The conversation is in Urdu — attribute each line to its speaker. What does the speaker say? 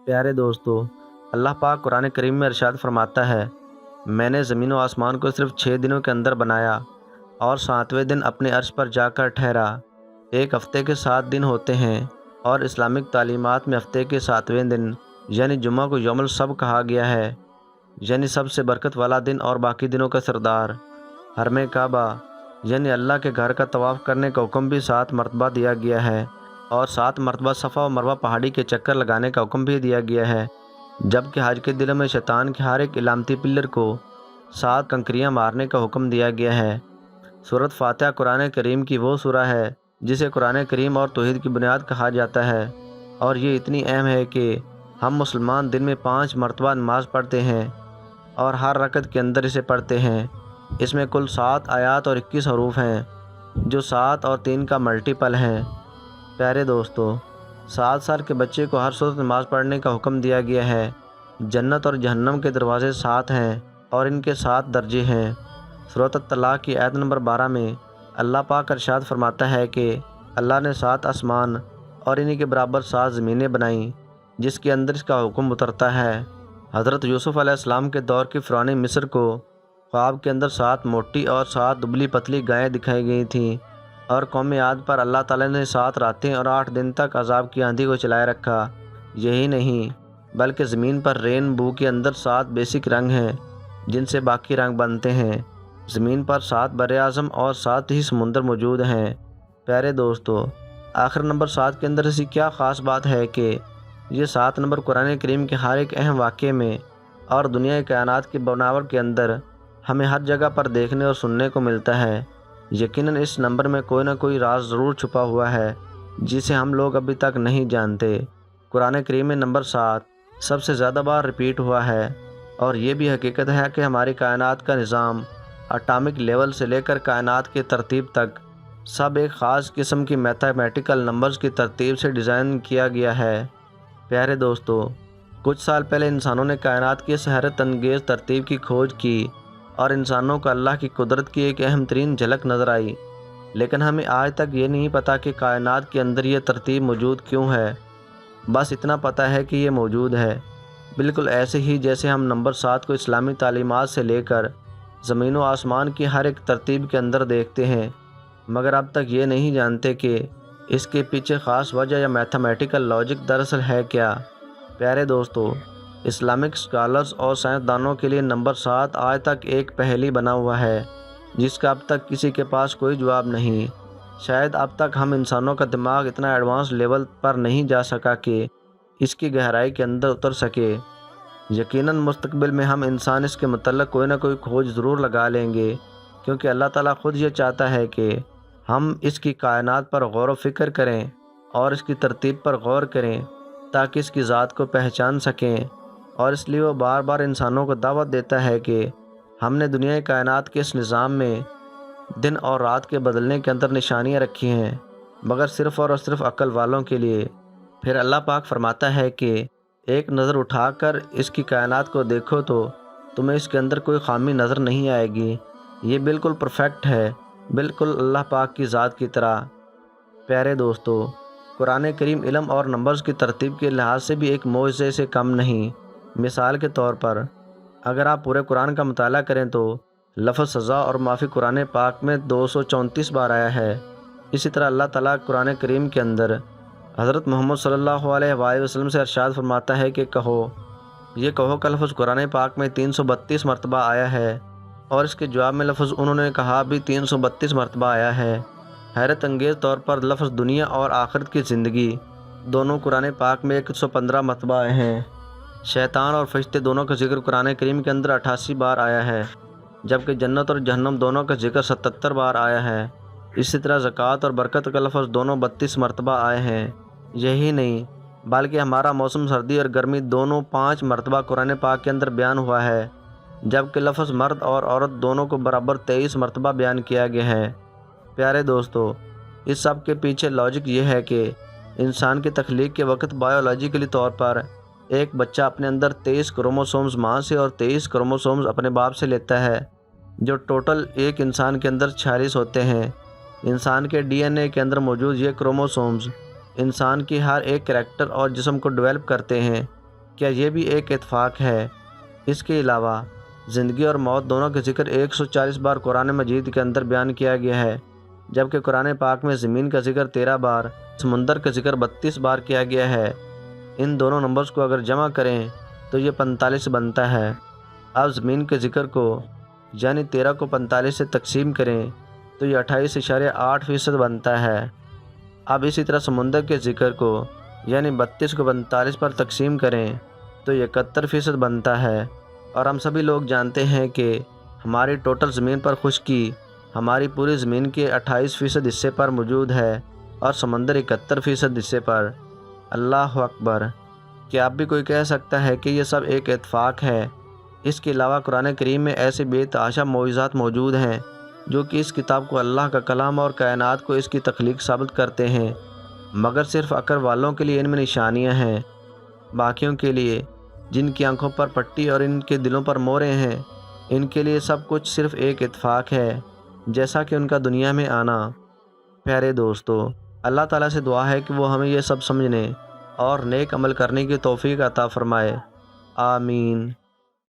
Speaker 1: پیارے دوستو، اللہ پاک قرآن کریم میں ارشاد فرماتا ہے، میں نے زمین و آسمان کو صرف 6 دنوں کے اندر بنایا اور 7ویں دن اپنے عرش پر جا کر ٹھہرا۔ ایک ہفتے کے 7 دن ہوتے ہیں اور اسلامک تعلیمات میں ہفتے کے 7ویں دن یعنی جمعہ کو یوم السبت کہا گیا ہے، یعنی سب سے برکت والا دن اور باقی دنوں کا سردار۔ حرم کعبہ یعنی اللہ کے گھر کا طواف کرنے کا حکم بھی 7 مرتبہ دیا گیا ہے اور 7 مرتبہ صفا و مروہ پہاڑی کے چکر لگانے کا حکم بھی دیا گیا ہے، جبکہ حج کے دنوں میں شیطان کے ہر ایک علامتی پلر کو 7 کنکریاں مارنے کا حکم دیا گیا ہے۔ سورۃ فاتحہ قرآن کریم کی وہ سورہ ہے جسے قرآن کریم اور توحید کی بنیاد کہا جاتا ہے، اور یہ اتنی اہم ہے کہ ہم مسلمان دن میں 5 مرتبہ نماز پڑھتے ہیں اور ہر رکعت کے اندر اسے پڑھتے ہیں۔ اس میں کل 7 آیات اور 21 حروف ہیں جو 7 اور 3 کا ملٹیپل ہیں۔ پیارے دوستو، 7 سال کے بچے کو ہر صورت نماز پڑھنے کا حکم دیا گیا ہے۔ جنت اور جہنم کے دروازے 7 ہیں اور ان کے 7 درجے ہیں۔ سورۃ الطلاق کی آیت نمبر 12 میں اللہ پاک ارشاد فرماتا ہے کہ اللہ نے 7 آسمان اور انہی کے برابر 7 زمینیں بنائیں جس کے اندر اس کا حکم اترتا ہے۔ حضرت یوسف علیہ السلام کے دور کی فرعون مصر کو خواب کے اندر 7 موٹی اور 7 دبلی پتلی گائیں دکھائی گئی تھیں، اور قوم عاد پر اللہ تعالیٰ نے 7 راتیں اور 8 دن تک عذاب کی آندھی کو چلائے رکھا۔ یہی نہیں بلکہ زمین پر رین بو کے اندر 7 بیسک رنگ ہیں جن سے باقی رنگ بنتے ہیں۔ زمین پر 7 براعظم اور 7 ہی سمندر موجود ہیں۔ پیارے دوستو، آخر نمبر 7 کے اندر ایسی کیا خاص بات ہے کہ یہ 7 نمبر قرآن کریم کے ہر ایک اہم واقعے میں اور دنیا کائنات کی بناوٹ کے اندر ہمیں ہر جگہ پر دیکھنے اور سننے کو ملتا ہے۔ یقیناً اس نمبر میں کوئی نہ کوئی راز ضرور چھپا ہوا ہے جسے ہم لوگ ابھی تک نہیں جانتے۔ قرآن کریم میں نمبر 7 سب سے زیادہ بار ریپیٹ ہوا ہے، اور یہ بھی حقیقت ہے کہ ہماری کائنات کا نظام اٹامک لیول سے لے کر کائنات کی ترتیب تک سب ایک خاص قسم کی میتھمیٹیکل نمبرز کی ترتیب سے ڈیزائن کیا گیا ہے۔ پیارے دوستو، کچھ سال پہلے انسانوں نے کائنات کی اس حیرت انگیز ترتیب کی کھوج کی اور انسانوں کو اللہ کی قدرت کی ایک اہم ترین جھلک نظر آئی، لیکن ہمیں آج تک یہ نہیں پتہ کہ کائنات کے اندر یہ ترتیب موجود کیوں ہے۔ بس اتنا پتہ ہے کہ یہ موجود ہے، بالکل ایسے ہی جیسے ہم نمبر 7 کو اسلامی تعلیمات سے لے کر زمین و آسمان کی ہر ایک ترتیب کے اندر دیکھتے ہیں، مگر اب تک یہ نہیں جانتے کہ اس کے پیچھے خاص وجہ یا میتھمیٹیکل لاجک دراصل ہے کیا۔ پیارے دوستو، اسلامک اسکالرز اور سائنسدانوں کے لیے نمبر 7 آج تک ایک پہیلی بنا ہوا ہے جس کا اب تک کسی کے پاس کوئی جواب نہیں۔ شاید اب تک ہم انسانوں کا دماغ اتنا ایڈوانس لیول پر نہیں جا سکا کہ اس کی گہرائی کے اندر اتر سکے۔ یقیناً مستقبل میں ہم انسان اس کے متعلق کوئی نہ کوئی کھوج ضرور لگا لیں گے، کیونکہ اللہ تعالیٰ خود یہ چاہتا ہے کہ ہم اس کی کائنات پر غور و فکر کریں اور اس کی ترتیب پر غور کریں تاکہ اس کی ذات کو پہچان سکیں، اور اس لیے وہ بار بار انسانوں کو دعوت دیتا ہے کہ ہم نے دنیا کائنات کے اس نظام میں دن اور رات کے بدلنے کے اندر نشانیاں رکھی ہیں، مگر صرف اور صرف عقل والوں کے لیے۔ پھر اللہ پاک فرماتا ہے کہ ایک نظر اٹھا کر اس کی کائنات کو دیکھو تو تمہیں اس کے اندر کوئی خامی نظر نہیں آئے گی، یہ بالکل پرفیکٹ ہے، بالکل اللہ پاک کی ذات کی طرح۔ پیارے دوستو، قرآن کریم علم اور نمبرز کی ترتیب کے لحاظ سے بھی ایک معجزے سے کم نہیں۔ مثال کے طور پر اگر آپ پورے قرآن کا مطالعہ کریں تو لفظ سزا اور معافی قرآن پاک میں 234 بار آیا ہے۔ اسی طرح اللہ تعالیٰ قرآن کریم کے اندر حضرت محمد صلی اللہ علیہ وآلہ وسلم سے ارشاد فرماتا ہے کہ یہ کہو کا لفظ قرآن پاک میں 332 مرتبہ آیا ہے، اور اس کے جواب میں لفظ انہوں نے کہا بھی 332 مرتبہ آیا ہے۔ حیرت انگیز طور پر لفظ دنیا اور آخرت کی زندگی دونوں قرآن پاک میں 115 مرتبہ آئے ہیں۔ شیطان اور فرشتے دونوں کا ذکر قرآن کریم کے اندر 88 بار آیا ہے، جبکہ جنت اور جہنم دونوں کا ذکر 77 بار آیا ہے۔ اسی طرح زکوٰۃ اور برکت کا لفظ دونوں 32 مرتبہ آئے ہیں۔ یہی نہیں بلکہ ہمارا موسم سردی اور گرمی دونوں 5 مرتبہ قرآن پاک کے اندر بیان ہوا ہے، جبکہ لفظ مرد اور عورت دونوں کو برابر 23 مرتبہ بیان کیا گیا ہے۔ پیارے دوستو، اس سب کے پیچھے لاجک یہ ہے کہ انسان کی تخلیق کے وقت بایولوجیکلی طور پر ایک بچہ اپنے اندر 23 کروموسومز ماں سے اور 23 کروموسومز اپنے باپ سے لیتا ہے، جو ٹوٹل ایک انسان کے اندر 46 ہوتے ہیں۔ انسان کے ڈی این اے کے اندر موجود یہ کروموسومز انسان کی ہر ایک کریکٹر اور جسم کو ڈیولپ کرتے ہیں۔ کیا یہ بھی ایک اتفاق ہے؟ اس کے علاوہ زندگی اور موت دونوں کا ذکر 140 بار قرآن مجید کے اندر بیان کیا گیا ہے، جبکہ قرآن پاک میں زمین کا ذکر 13 بار، سمندر کا ذکر 32 بار کیا گیا ہے۔ ان دونوں نمبرز کو اگر جمع کریں تو یہ 45 بنتا ہے۔ اب زمین کے ذکر کو یعنی 13 کو 45 سے تقسیم کریں تو یہ 28.8% بنتا ہے۔ اب اسی طرح سمندر کے ذکر کو یعنی 32 کو 45 پر تقسیم کریں تو یہ 71% بنتا ہے۔ اور ہم سبھی لوگ جانتے ہیں کہ ہماری ٹوٹل زمین پر خشکی ہماری پوری زمین کے 28% حصے پر موجود ہے اور سمندر 71% حصے پر۔ اللہ اکبر! کیا اب بھی کوئی کہہ سکتا ہے کہ یہ سب ایک اتفاق ہے؟ اس کے علاوہ قرآن کریم میں ایسے بے تحاشا معجزات موجود ہیں جو کہ اس کتاب کو اللہ کا کلام اور کائنات کو اس کی تخلیق ثابت کرتے ہیں، مگر صرف عقل والوں کے لیے ان میں نشانیاں ہیں۔ باقیوں کے لیے جن کی آنکھوں پر پٹی اور ان کے دلوں پر موریں ہیں، ان کے لیے سب کچھ صرف ایک اتفاق ہے، جیسا کہ ان کا دنیا میں آنا۔ پیارے دوستو، اللہ تعالیٰ سے دعا ہے کہ وہ ہمیں یہ سب سمجھنے اور نیک عمل کرنے کی توفیق عطا فرمائے۔ آمین۔